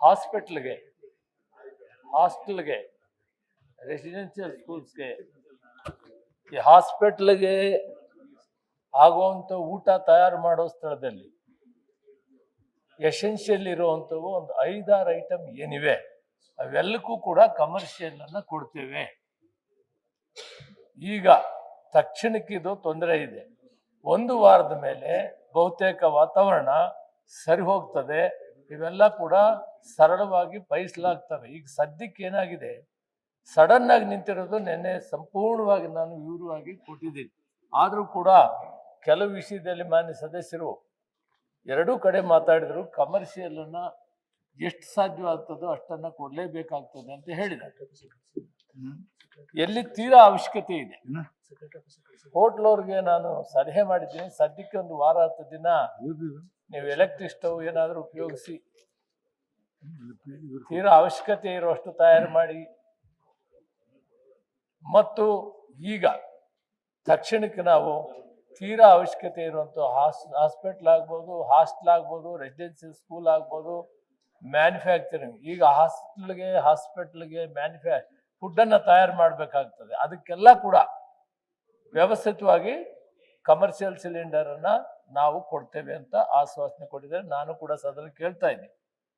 ಹಾಸ್ಪಿಟ್ಲ್ಗೆ, ಹಾಸ್ಟೆಲ್ಗೆ, residential ಸ್ಕೂಲ್ಸ್ಗೆ, ಈ ಹಾಸ್ಪಿಟ್ಲ್ಗೆ ಆಗುವಂಥ ಊಟ ತಯಾರು ಮಾಡೋ ಸ್ಥಳದಲ್ಲಿ ಎಸೆನ್ಷಿಯಲ್ ಇರುವಂಥವು ಒಂದು 5-6 ಐಟಮ್ ಏನಿವೆ ಅವೆಲ್ಲಕ್ಕೂ ಕೂಡ ಕಮರ್ಷಿಯಲ್ ಅನ್ನ ಕೊಡ್ತೇವೆ. ಈಗ ತಕ್ಷಣಕ್ಕೆ ಇದು ತೊಂದರೆ ಇದೆ. 1 ವಾರದ ಮೇಲೆ ಬಹುತೇಕ ವಾತಾವರಣ ಸರಿ ಹೋಗ್ತದೆ. ಇವೆಲ್ಲ ಕೂಡ ಸರಳವಾಗಿ ಬಯಸಲಾಗ್ತವೆ. ಈಗ ಸದ್ಯಕ್ಕೆ ಏನಾಗಿದೆ, ಸಡನ್ ಆಗಿ ನಿಂತಿರೋದು ನಿನ್ನೆ ಸಂಪೂರ್ಣವಾಗಿ ನಾನು ವಿವರವಾಗಿ ಕೊಟ್ಟಿದ್ದೀನಿ. ಆದರೂ ಕೂಡ ಕೆಲವು ವಿಷಯದಲ್ಲಿ ಮಾನ್ಯ ಸದಸ್ಯರು ಎರಡೂ ಕಡೆ ಮಾತಾಡಿದ್ರು. ಕಮರ್ಷಿಯಲ್ ಅನ್ನ ಎಷ್ಟು ಸಾಧ್ಯವಾಗ್ತದೋ ಅಷ್ಟನ್ನ ಕೊಡ್ಲೇಬೇಕಾಗ್ತದೆ ಅಂತ ಹೇಳಿದ್ದಾರೆ. ಎಲ್ಲಿ ತೀರಾ ಅವಶ್ಯಕತೆ ಇದೆ ಹೋಟ್ಲವ್ರಿಗೆ ನಾನು ಸಲಹೆ ಮಾಡಿದ್ದೀನಿ, ಸದ್ಯಕ್ಕೆ 1 ವಾರ 10 ದಿನ ನೀವು ಎಲೆಕ್ಟ್ರಿಕ್ ಸ್ಟವ್ ಏನಾದರೂ ಉಪಯೋಗಿಸಿ ತೀರಾ ಅವಶ್ಯಕತೆ ಇರುವಷ್ಟು ತಯಾರು ಮಾಡಿ. ಮತ್ತು ಈಗ ತಕ್ಷಣಕ್ಕೆ ನಾವು ತೀರಾ ಅವಶ್ಯಕತೆ ಇರುವಂಥ ಹಾಸ್ಪಿಟ್ಲ್ ಆಗ್ಬೋದು, ಹಾಸ್ಟೆಲ್ ಆಗ್ಬೋದು, ರೆಸಿಡೆನ್ಸಿಯಲ್ ಸ್ಕೂಲ್ ಆಗ್ಬೋದು, ಮ್ಯಾನುಫ್ಯಾಕ್ಚರಿಂಗ್. ಈಗ ಹಾಸ್ಪಿಟ್ಲ್ಗೆ ಫುಡ್ಡನ್ನು ತಯಾರು ಮಾಡಬೇಕಾಗ್ತದೆ. ಅದಕ್ಕೆಲ್ಲ ಕೂಡ ವ್ಯವಸ್ಥಿತವಾಗಿ ಕಮರ್ಷಿಯಲ್ ಸಿಲಿಂಡರನ್ನು ನಾವು ಕೊಡ್ತೇವೆ ಅಂತ ಆಶ್ವಾಸನೆ ಕೊಟ್ಟಿದ್ದಾರೆ. ನಾನು ಕೂಡ ಸದನ ಕೇಳ್ತಾ ಇದ್ದೀನಿ.